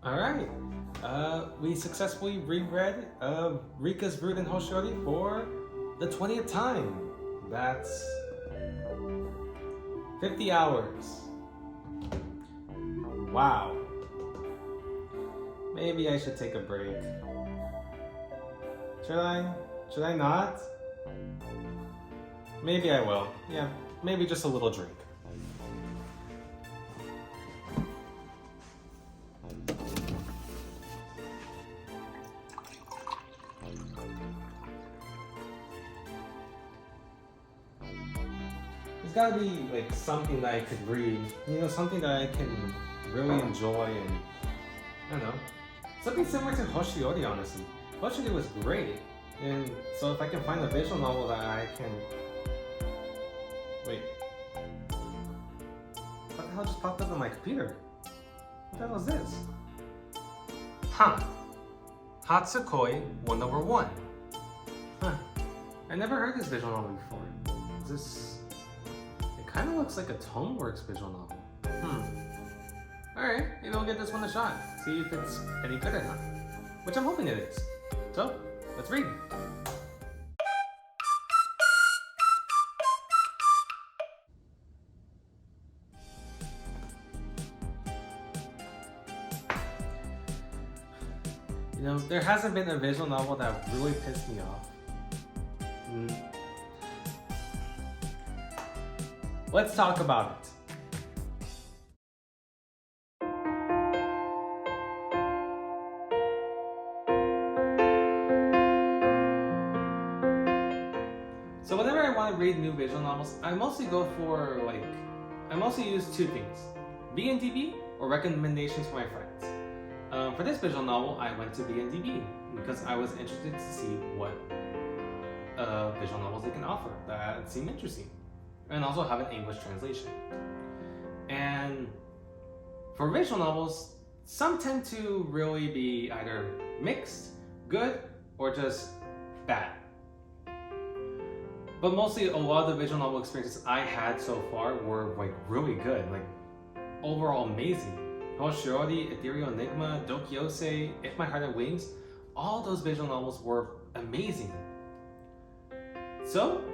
Alright, we successfully reread Rika's Root and Hoshiori for the 20th time. That's 50 hours. Wow. Maybe I should take a break. Should I? Should I not? Maybe I will. Yeah, maybe just a little drink. There's gotta be like something that I could read, something that I can really enjoy and, I don't know, something similar to Hoshiori, honestly. Hoshiori was great, and so if I can find a visual novel that I can... Wait. What the hell just popped up on my computer? What the hell is this? Huh. Hatsukoi 101. Huh. I never heard this visual novel before. Is this... It kind of looks like a Toneworks visual novel. Alright, maybe we'll give this one a shot. See if it's any good or not. Which I'm hoping it is. So, let's read. There hasn't been a visual novel that really pissed me off. Let's talk about it. So whenever I want to read new visual novels, I mostly use two things: BNDB or recommendations from my friends. For this visual novel, I went to BNDB because I was interested to see what visual novels they can offer that seem interesting, and also have an English translation. And for visual novels, some tend to really be either mixed, good, or just bad. But mostly a lot of the visual novel experiences I had so far were really good, overall amazing. Hoshiori, Ethereal Enigma, Dokyose, If My Heart Had Wings, all those visual novels were amazing. So,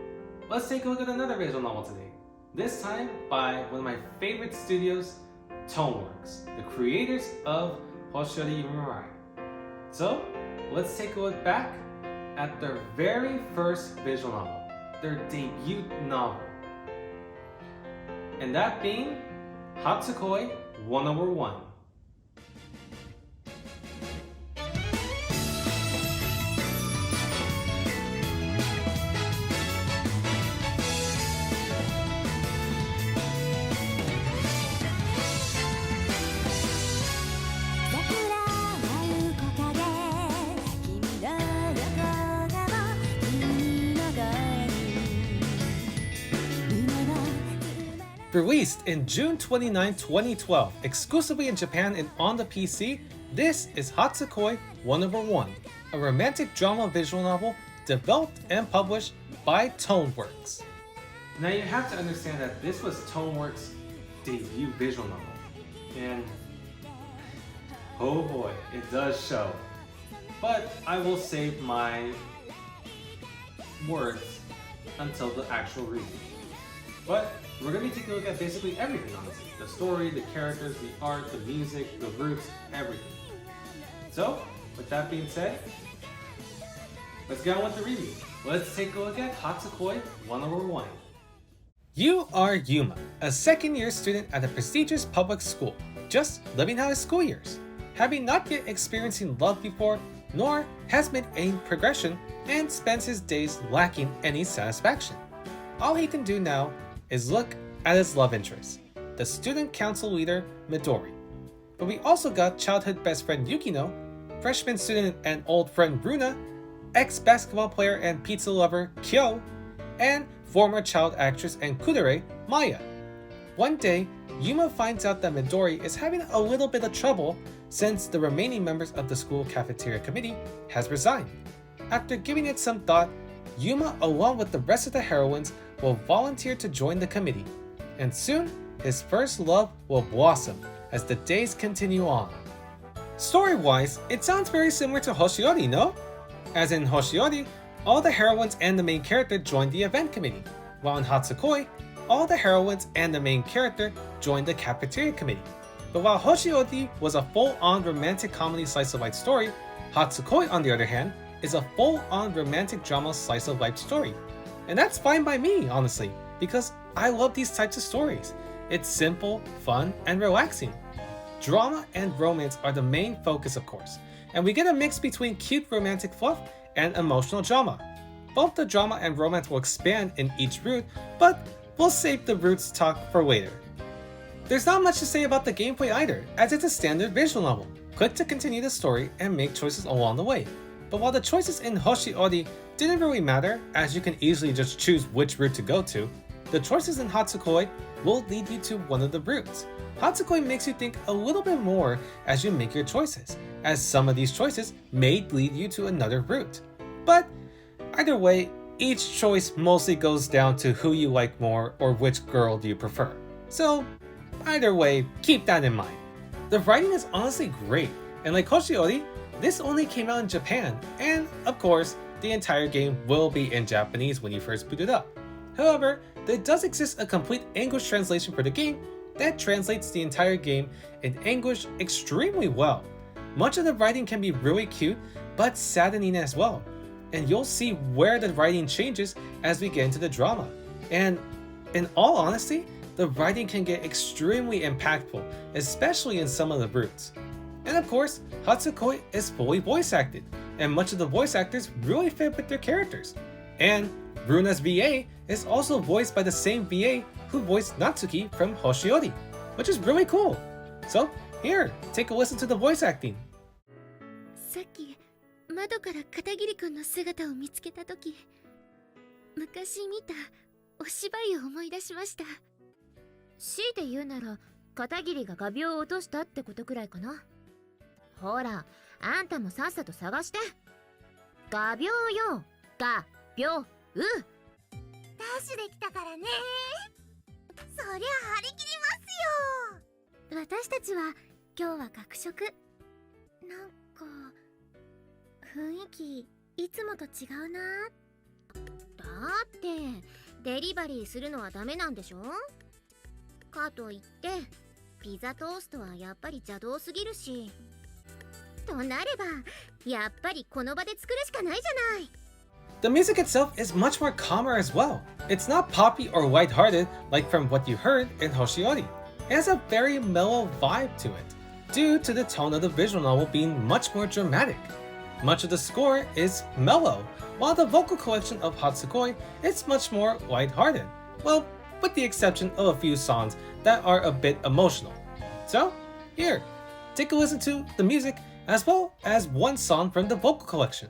let's take a look at another visual novel today. This time by one of my favorite studios, Toneworks, the creators of Hoshiori Yumirai. So, let's take a look back at their very first visual novel, their debut novel. And that being Hatsukoi 101. Released in June 29, 2012, exclusively in Japan and on the PC, this is Hatsukoi 101, a romantic drama visual novel developed and published by Toneworks. Now you have to understand that this was Toneworks' debut visual novel, and oh boy, it does show. But I will save my words until the actual reading. But we're going to be taking a look at basically everything, honestly. The story, the characters, the art, the music, the roots, everything. So, with that being said, let's get on with the review. Let's take a look at Hatsukoi 101. You are Yuma, a second-year student at a prestigious public school, just living out his school years. Having not yet experiencing love before, nor has made any progression, and spends his days lacking any satisfaction. All he can do now is look at his love interest, the student council leader Midori. But we also got childhood best friend Yukino, freshman student and old friend Runa, ex-basketball player and pizza lover Kyo, and former child actress and kudere Maya. One day, Yuma finds out that Midori is having a little bit of trouble since the remaining members of the school cafeteria committee has resigned. After giving it some thought, Yuma, along with the rest of the heroines, will volunteer to join the committee, and soon his first love will blossom as the days continue on. Story-wise, it sounds very similar to Hoshiori, no? As in Hoshiori, all the heroines and the main character join the event committee, while in Hatsukoi, all the heroines and the main character join the cafeteria committee. But while Hoshiori was a full-on romantic comedy slice-of-life story, Hatsukoi, on the other hand, is a full-on romantic drama slice-of-life story. And that's fine by me, honestly, because I love these types of stories. It's simple, fun, and relaxing. Drama and romance are the main focus, of course, and we get a mix between cute romantic fluff and emotional drama. Both the drama and romance will expand in each route, but we'll save the roots talk for later. There's not much to say about the gameplay either, as it's a standard visual novel. Click to continue the story and make choices along the way. But while the choices in Hoshiori didn't really matter, as you can easily just choose which route to go to, the choices in Hatsukoi will lead you to one of the routes. Hatsukoi makes you think a little bit more as you make your choices, as some of these choices may lead you to another route. But either way, each choice mostly goes down to who you like more or which girl do you prefer. So either way, keep that in mind. The writing is honestly great, and like Hoshiori, this only came out in Japan, and of course, the entire game will be in Japanese when you first boot it up. However, there does exist a complete English translation for the game that translates the entire game in English extremely well. Much of the writing can be really cute, but saddening as well. And you'll see where the writing changes as we get into the drama. And in all honesty, the writing can get extremely impactful, especially in some of the routes. And of course, Hatsukoi is fully voice acted, and much of the voice actors really fit with their characters. And Runa's VA is also voiced by the same VA who voiced Natsuki from Hoshiori, which is really cool. So here, take a listen to the voice acting. さっき窓から片桐くんの姿を見つけたとき、昔見たお芝居を思い出しました。強いて言うなら、片桐が画鋲を落としたってことくらいかな。ほら、あんたもさっさと探して。画鋲よ、画鋲。ダッシュできたからね。そりゃ張り切りますよ。私たちは今日は学食。なんか雰囲気いつもと違うな。だってデリバリーするのはダメなんでしょ。かといってピザトーストはやっぱり邪道すぎるし。となればやっぱりこの場で作るしかないじゃない。The music itself is much more calmer as well. It's not poppy or lighthearted like from what you heard in Hoshiori. It has a very mellow vibe to it, due to the tone of the visual novel being much more dramatic. Much of the score is mellow, while the vocal collection of Hatsukoi is much more lighthearted. Well, with the exception of a few songs that are a bit emotional. So, here, take a listen to the music as well as one song from the vocal collection.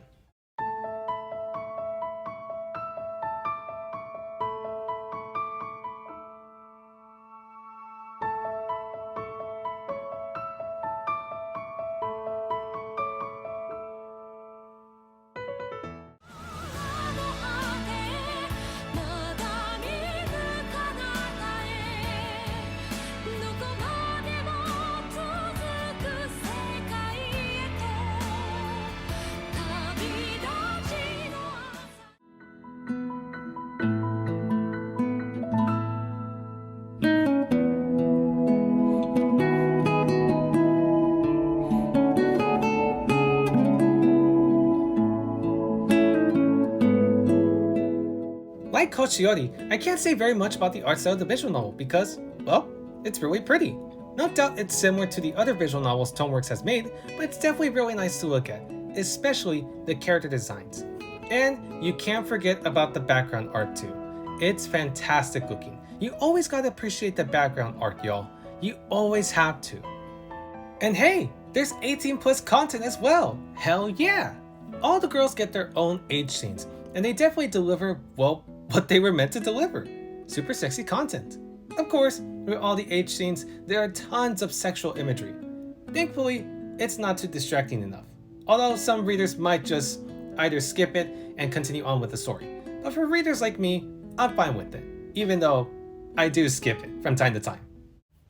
Like Hoshiori, I can't say very much about the art style of the visual novel because, well, it's really pretty. No doubt it's similar to the other visual novels Toneworks has made, but it's definitely really nice to look at, especially the character designs. And you can't forget about the background art too. It's fantastic looking. You always gotta appreciate the background art, y'all. You always have to. And hey, there's 18 plus content as well. Hell yeah! All the girls get their own age scenes, and they definitely deliver, well, what they were meant to deliver. Super sexy content. Of course, with all the age scenes, there are tons of sexual imagery. Thankfully, it's not too distracting enough. Although some readers might just either skip it and continue on with the story. But for readers like me, I'm fine with it, even though I do skip it from time to time.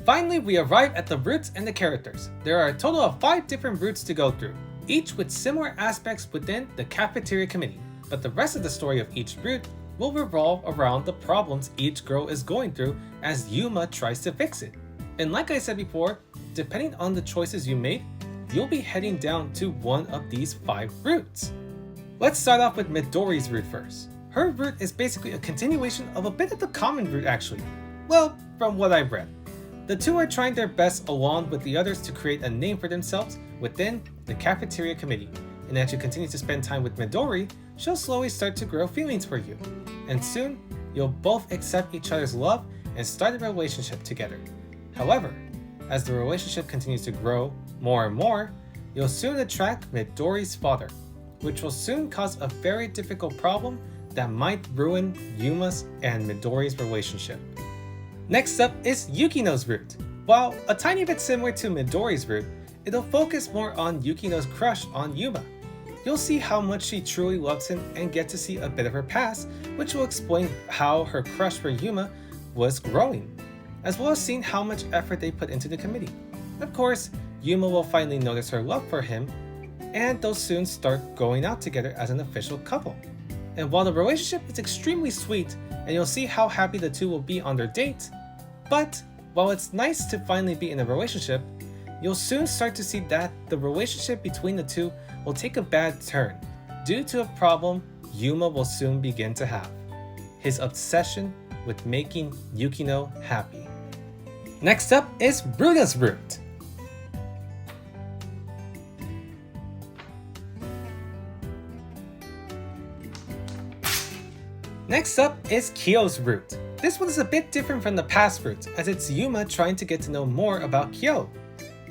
Finally, we arrive at the roots and the characters. There are a total of 5 different roots to go through, each with similar aspects within the cafeteria committee, but the rest of the story of each root will revolve around the problems each girl is going through as Yuma tries to fix it. And like I said before, depending on the choices you make, you'll be heading down to one of these 5 roots. Let's start off with Midori's root first. Her root is basically a continuation of a bit of the common root actually. Well, from what I've read. The two are trying their best along with the others to create a name for themselves within the cafeteria committee. And as you continue to spend time with Midori, she'll slowly start to grow feelings for you. And soon, you'll both accept each other's love and start a relationship together. However, as the relationship continues to grow more and more, you'll soon attract Midori's father, which will soon cause a very difficult problem that might ruin Yuma's and Midori's relationship. Next up is Yukino's root. While a tiny bit similar to Midori's root, it'll focus more on Yukino's crush on Yuma. You'll see how much she truly loves him and get to see a bit of her past, which will explain how her crush for Yuma was growing, as well as seeing how much effort they put into the committee. Of course, Yuma will finally notice her love for him, and they'll soon start going out together as an official couple. And while the relationship is extremely sweet, and you'll see how happy the two will be on their date, but while it's nice to finally be in a relationship, you'll soon start to see that the relationship between the two will take a bad turn due to a problem Yuma will soon begin to have: his obsession with making Yukino happy. Next up is Runa's root. Next up is Kyo's root. This one is a bit different from the past roots, as it's Yuma trying to get to know more about Kyo,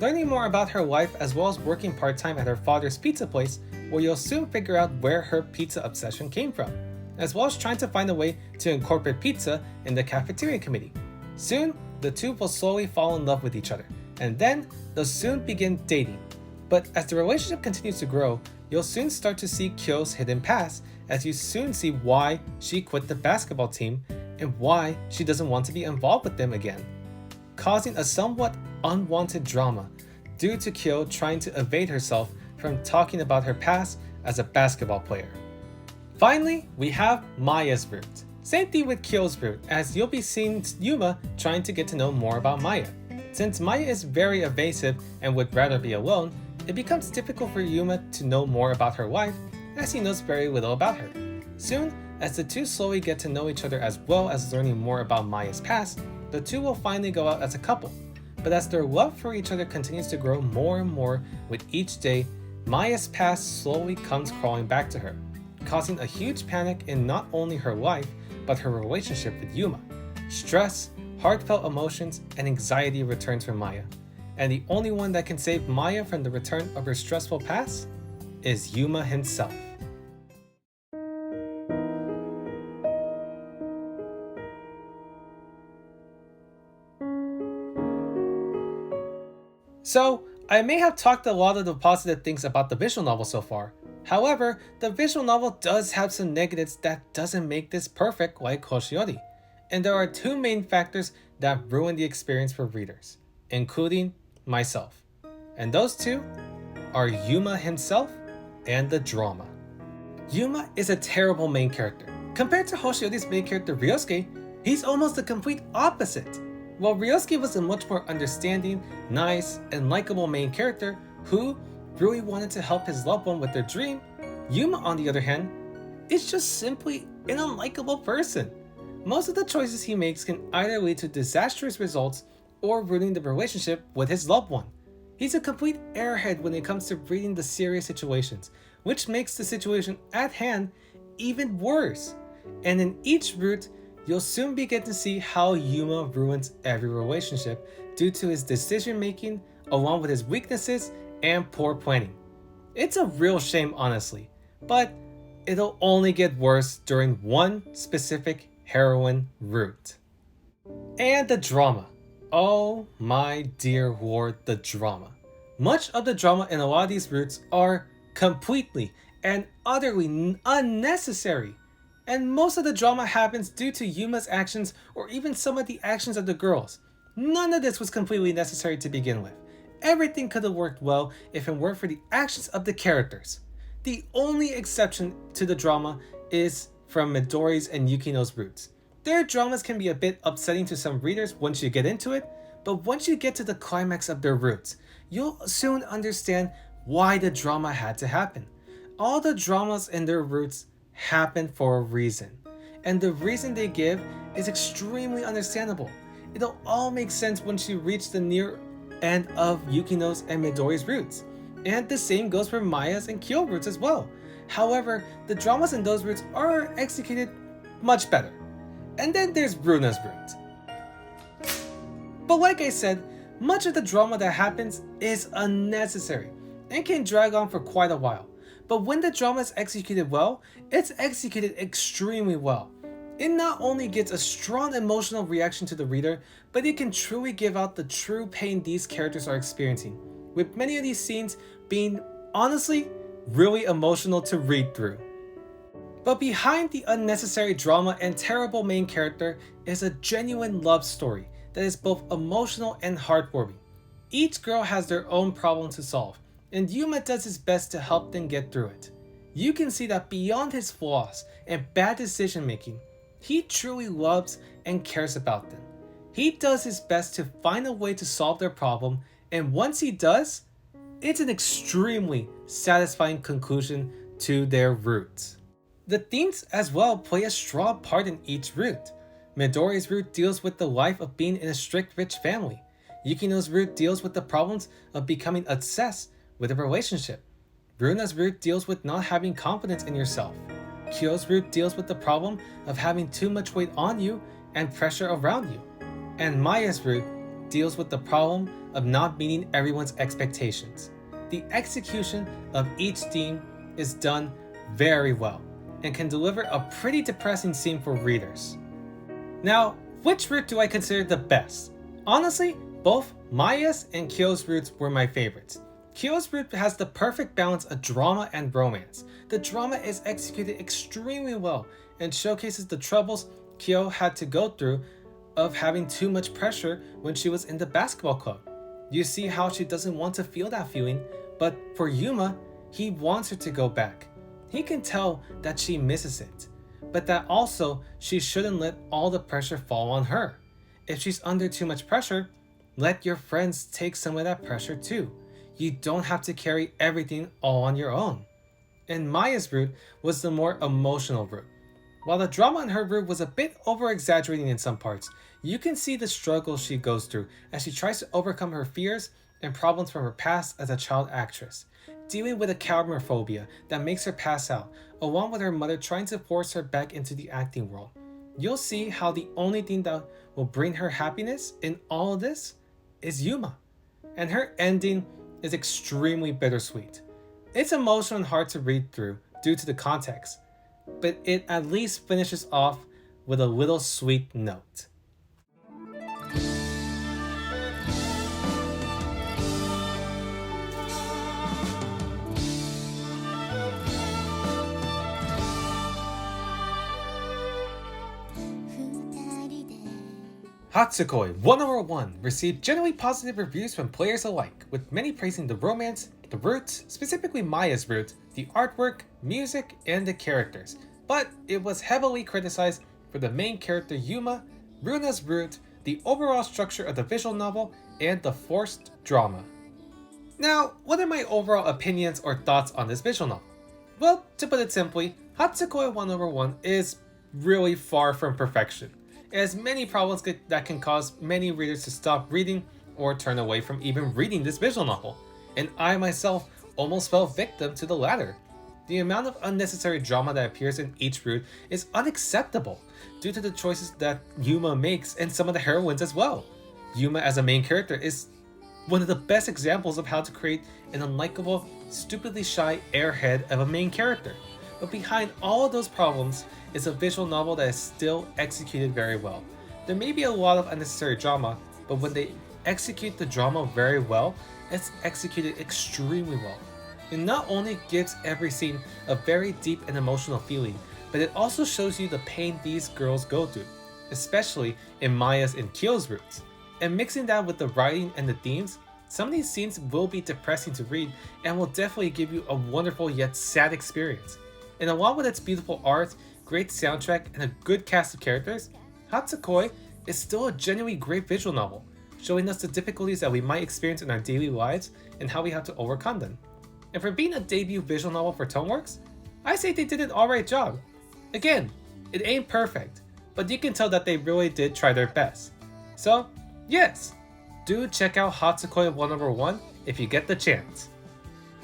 learning more about her life as well as working part-time at her father's pizza place, where you'll soon figure out where her pizza obsession came from, as well as trying to find a way to incorporate pizza in the cafeteria committee. Soon, the two will slowly fall in love with each other, and then they'll soon begin dating. But as the relationship continues to grow, you'll soon start to see Kyo's hidden past, as you soon see why she quit the basketball team and why she doesn't want to be involved with them again, causing a somewhat unwanted drama due to Kyo trying to evade herself from talking about her past as a basketball player. Finally, we have Maya's root. Same thing with Kyo's root, as you'll be seeing Yuma trying to get to know more about Maya. Since Maya is very evasive and would rather be alone, it becomes difficult for Yuma to know more about her life, as he knows very little about her. Soon, as the two slowly get to know each other as well as learning more about Maya's past, the two will finally go out as a couple. But as their love for each other continues to grow more and more with each day, Maya's past slowly comes crawling back to her, causing a huge panic in not only her life, but her relationship with Yuma. Stress, heartfelt emotions, and anxiety returns for Maya. And the only one that can save Maya from the return of her stressful past is Yuma himself. So, I may have talked a lot of the positive things about the visual novel so far. However, the visual novel does have some negatives that doesn't make this perfect like Hoshiori. And there are 2 main factors that ruin the experience for readers, including myself. And those 2 are Yuma himself and the drama. Yuma is a terrible main character. Compared to Hoshiori's main character Ryosuke, he's almost the complete opposite. While Ryosuke was a much more understanding, nice, and likable main character who really wanted to help his loved one with their dream, Yuma, on the other hand, is just simply an unlikable person. Most of the choices he makes can either lead to disastrous results or ruining the relationship with his loved one. He's a complete airhead when it comes to reading the serious situations, which makes the situation at hand even worse. And in each route, you'll soon begin to see how Yuma ruins every relationship due to his decision making, along with his weaknesses and poor planning. It's a real shame, honestly, but it'll only get worse during one specific heroine route. And the drama. Oh my dear lord, the drama. Much of the drama in a lot of these routes are completely and utterly unnecessary. And most of the drama happens due to Yuma's actions or even some of the actions of the girls. None of this was completely necessary to begin with. Everything could have worked well if it weren't for the actions of the characters. The only exception to the drama is from Midori's and Yukino's roots. Their dramas can be a bit upsetting to some readers once you get into it, but once you get to the climax of their roots, you'll soon understand why the drama had to happen. All the dramas and their roots happen for a reason, and the reason they give is extremely understandable. It'll all make sense once you reach the near end of Yukino's and Midori's roots, and the same goes for Maya's and Kyo roots as well. However, the dramas in those roots are executed much better. And then there's Runa's root. But like I said, much of the drama that happens is unnecessary and can drag on for quite a while. But when the drama is executed well, it's executed extremely well. It not only gets a strong emotional reaction to the reader, but it can truly give out the true pain these characters are experiencing, with many of these scenes being, honestly, really emotional to read through. But behind the unnecessary drama and terrible main character is a genuine love story that is both emotional and heartwarming. Each girl has their own problem to solve, and Yuma does his best to help them get through it. You can see that beyond his flaws and bad decision making, he truly loves and cares about them. He does his best to find a way to solve their problem, and once he does, it's an extremely satisfying conclusion to their roots. The themes as well play a strong part in each root. Midori's root deals with the life of being in a strict rich family. Yukino's root deals with the problems of becoming obsessed with a relationship. Runa's root deals with not having confidence in yourself. Kyo's root deals with the problem of having too much weight on you and pressure around you. And Maya's root deals with the problem of not meeting everyone's expectations. The execution of each theme is done very well and can deliver a pretty depressing scene for readers. Now, which root do I consider the best? Honestly, both Maya's and Kyo's roots were my favorites. Kyo's root has the perfect balance of drama and romance. The drama is executed extremely well and showcases the troubles Kyo had to go through of having too much pressure when she was in the basketball club. You see how she doesn't want to feel that feeling, but for Yuma, he wants her to go back. He can tell that she misses it, but that also she shouldn't let all the pressure fall on her. If she's under too much pressure, let your friends take some of that pressure too. You don't have to carry everything all on your own. And Maya's root was the more emotional root. While the drama in her root was a bit over-exaggerating in some parts, you can see the struggles she goes through as she tries to overcome her fears and problems from her past as a child actress, dealing with a camera phobia that makes her pass out, along with her mother trying to force her back into the acting world. You'll see how the only thing that will bring her happiness in all of this is Yuma, and her ending is extremely bittersweet. It's emotional and hard to read through due to the context, but it at least finishes off with a little sweet note. Hatsukoi 101 received generally positive reviews from players alike, with many praising the romance, the roots, specifically Maya's root, the artwork, music, and the characters, but it was heavily criticized for the main character Yuma, Runa's root, the overall structure of the visual novel, and the forced drama. Now, what are my overall opinions or thoughts on this visual novel? Well, to put it simply, Hatsukoi 101 is really far from perfection. It has many problems that can cause many readers to stop reading or turn away from even reading this visual novel, and I myself almost fell victim to the latter. The amount of unnecessary drama that appears in each root is unacceptable due to the choices that Yuma makes and some of the heroines as well. Yuma as a main character is one of the best examples of how to create an unlikable, stupidly shy airhead of a main character. But behind all of those problems is a visual novel that is still executed very well. There may be a lot of unnecessary drama, but when they execute the drama very well, it's executed extremely well. It not only gives every scene a very deep and emotional feeling, but it also shows you the pain these girls go through, especially in Maya's and Kyo's roots. And mixing that with the writing and the themes, some of these scenes will be depressing to read and will definitely give you a wonderful yet sad experience. And along with its beautiful art, great soundtrack, and a good cast of characters, Hatsukoi is still a genuinely great visual novel, showing us the difficulties that we might experience in our daily lives and how we have to overcome them. And for being a debut visual novel for Toneworks, I say they did an alright job. Again, it ain't perfect, but you can tell that they really did try their best. So, yes, do check out Hatsukoi 1/1 if you get the chance.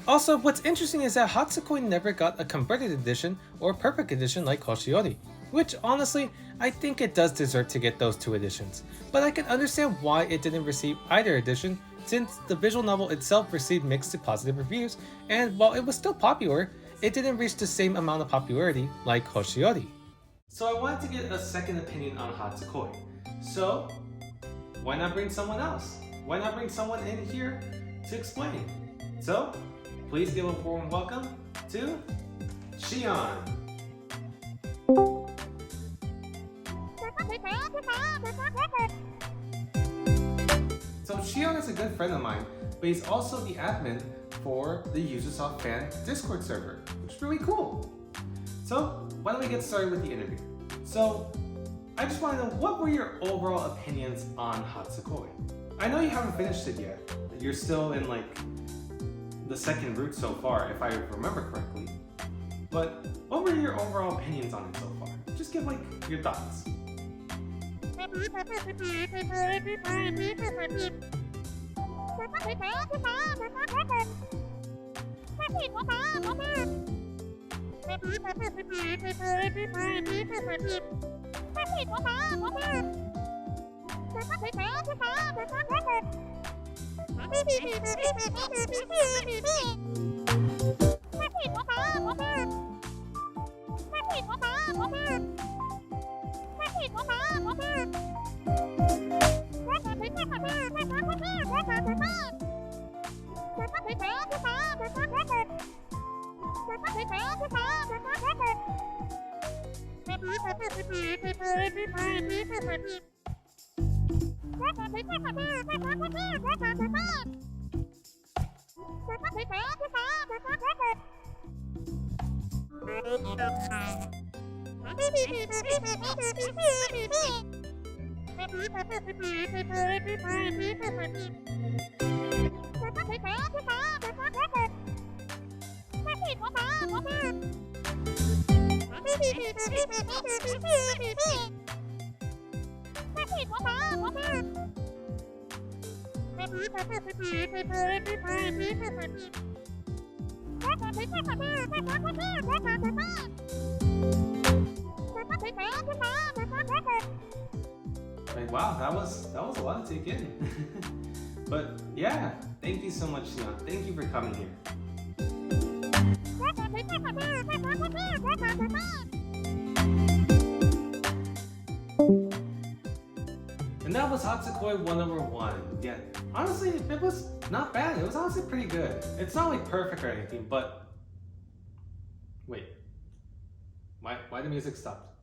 Also, what's interesting is that Hatsukoi never got a converted edition or perfect edition like Hoshiori, which honestly, I think it does deserve to get those two editions, but I can understand why it didn't receive either edition since the visual novel itself received mixed to positive reviews, and while it was still popular, it didn't reach the same amount of popularity like Hoshiori. So I wanted to get a second opinion on Hatsukoi, so why not bring someone else? Why not bring someone in here to explain? So, please give a warm welcome to Shion. So Shion is a good friend of mine, but he's also the admin for the Usersoft fan Discord server, which is really cool. So why don't we get started with the interview? So I just want to know, what were your overall opinions on Hatsukoi? I know you haven't finished it yet. You're still in like the second route so far, if I remember correctly. But what were your overall opinions on it so far? Just give like your thoughts. Like, wow, that was a lot to take in. But yeah, thank you so much, Shion. Thank you for coming here. And that was Hatsukoi 1/1. Yeah, honestly, it was not bad. It was honestly pretty good. It's not like perfect or anything, but wait, why the music stopped?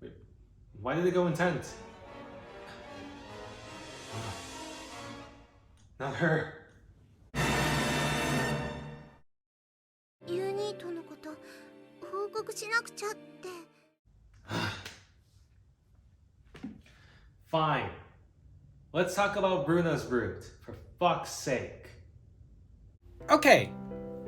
Wait, why did it go intense? Not her. Fine. Let's talk about Runa's route, for fuck's sake. Okay,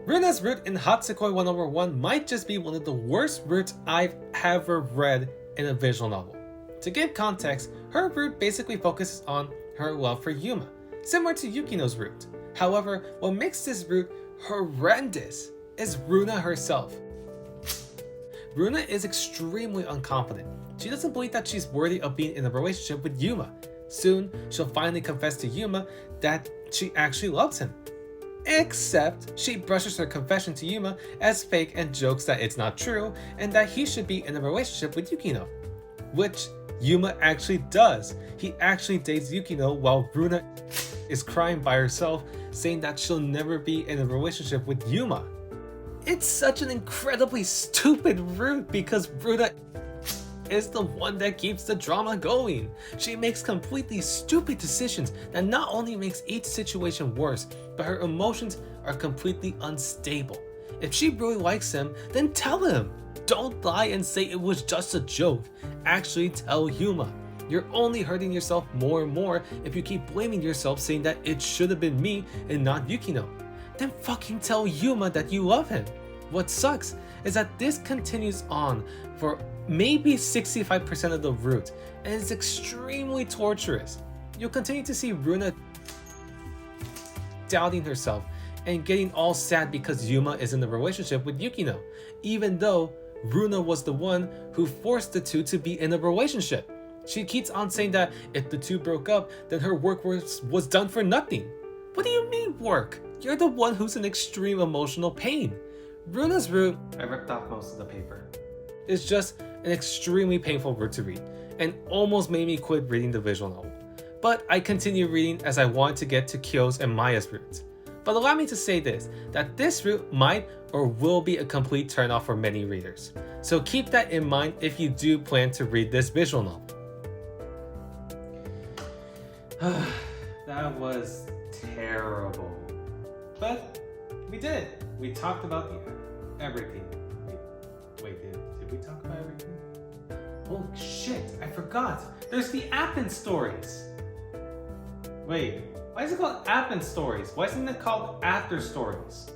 Runa's route in Hatsukoi 1/1 might just be one of the worst routes I've ever read in a visual novel. To give context, her route basically focuses on her love for Yuma, similar to Yukino's route. However, what makes this route horrendous is Runa herself. Runa is extremely unconfident. She doesn't believe that she's worthy of being in a relationship with Yuma. Soon, she'll finally confess to Yuma that she actually loves him. Except, she brushes her confession to Yuma as fake and jokes that it's not true and that he should be in a relationship with Yukino. Which Yuma actually does. He actually dates Yukino while Runa is crying by herself, saying that she'll never be in a relationship with Yuma. It's such an incredibly stupid route because Runa is the one that keeps the drama going. She makes completely stupid decisions that not only makes each situation worse, but her emotions are completely unstable. If she really likes him, then tell him. Don't lie and say it was just a joke. Actually tell Yuma. You're only hurting yourself more and more if you keep blaming yourself, saying that it should have been me and not Yukino. Then fucking tell Yuma that you love him. What sucks is that this continues on for maybe 65% of the route, and it's extremely torturous. You'll continue to see Runa doubting herself and getting all sad because Yuma is in a relationship with Yukino, even though Runa was the one who forced the two to be in a relationship. She keeps on saying that if the two broke up, then her work was done for nothing. What do you mean work? You're the one who's in extreme emotional pain. Runa's route, I ripped off most of the paper. is just an extremely painful route to read, and almost made me quit reading the visual novel. But I continue reading as I want to get to Kyo's and Maya's routes. But allow me to say this, that this route might or will be a complete turnoff for many readers. So keep that in mind if you do plan to read this visual novel. That was terrible. But we did it. We talked about everything. Wait, did we talk about everything? Oh shit, I forgot. There's the Append Stories. Wait, why is it called Append Stories? Why isn't it called After Stories?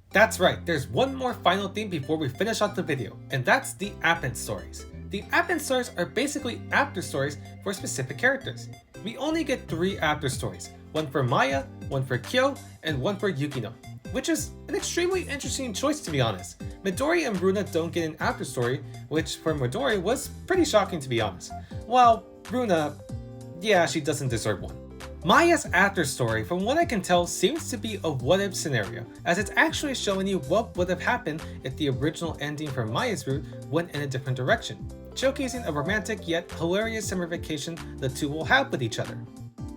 That's right, there's one more final thing before we finish out the video, and that's the Append Stories. The Append Stories are basically after stories for specific characters. We only get 3 after stories, one for Maya, one for Kyo, and one for Yukino, which is an extremely interesting choice to be honest. Midori and Runa don't get an after story, which for Midori was pretty shocking to be honest. While Runa, yeah, she doesn't deserve one. Maya's after story, from what I can tell, seems to be a what-if scenario, as it's actually showing you what would have happened if the original ending for Maya's route went in a different direction, showcasing a romantic yet hilarious summer vacation the two will have with each other.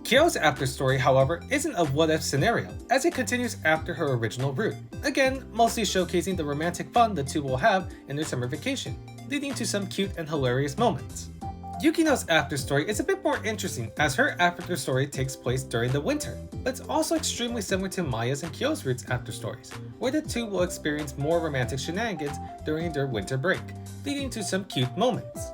Kyo's after story, however, isn't a what-if scenario, as it continues after her original route, again mostly showcasing the romantic fun the two will have in their summer vacation, leading to some cute and hilarious moments. Yukino's after story is a bit more interesting as her after story takes place during the winter, but it's also extremely similar to Maya's and Kyo's routes after stories, where the two will experience more romantic shenanigans during their winter break, leading to some cute moments.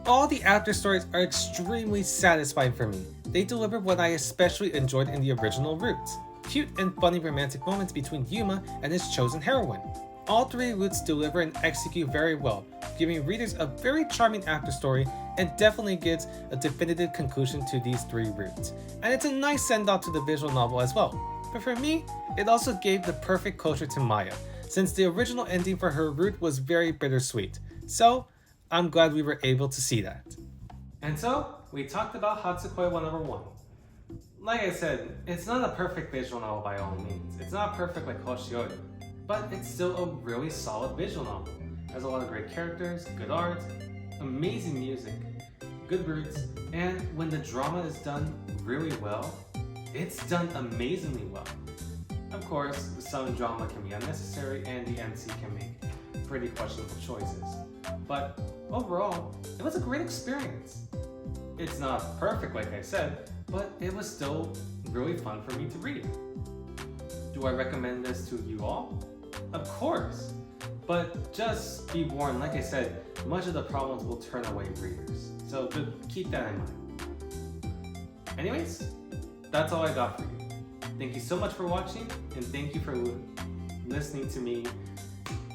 All the after stories are extremely satisfying for me. They deliver what I especially enjoyed in the original routes, cute and funny romantic moments between Yuma and his chosen heroine. All 3 routes deliver and execute very well, giving readers a very charming after story and definitely gives a definitive conclusion to these 3 routes. And it's a nice send-off to the visual novel as well. But for me, it also gave the perfect closure to Maya, since the original ending for her route was very bittersweet. So, I'm glad we were able to see that. And so, we talked about Hatsukoi 101. Like I said, it's not a perfect visual novel by all means. It's not perfect like Hoshiori, but it's still a really solid visual novel. It has a lot of great characters, good art, amazing music, good roots, and when the drama is done really well, it's done amazingly well. Of course, some drama can be unnecessary and the MC can make pretty questionable choices. But overall, it was a great experience. It's not perfect like I said, but it was still really fun for me to read. Do I recommend this to you all? Of course, but just be warned, like I said, much of the problems will turn away readers, so just keep that in mind. Anyways, that's all I got for you. Thank you so much for watching, and thank you for listening to me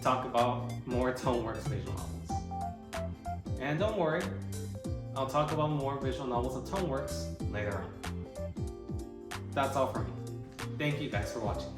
talk about more Tonework's visual novels. And don't worry, I'll talk about more visual novels of Tonework's later on. That's all from me. Thank you guys for watching.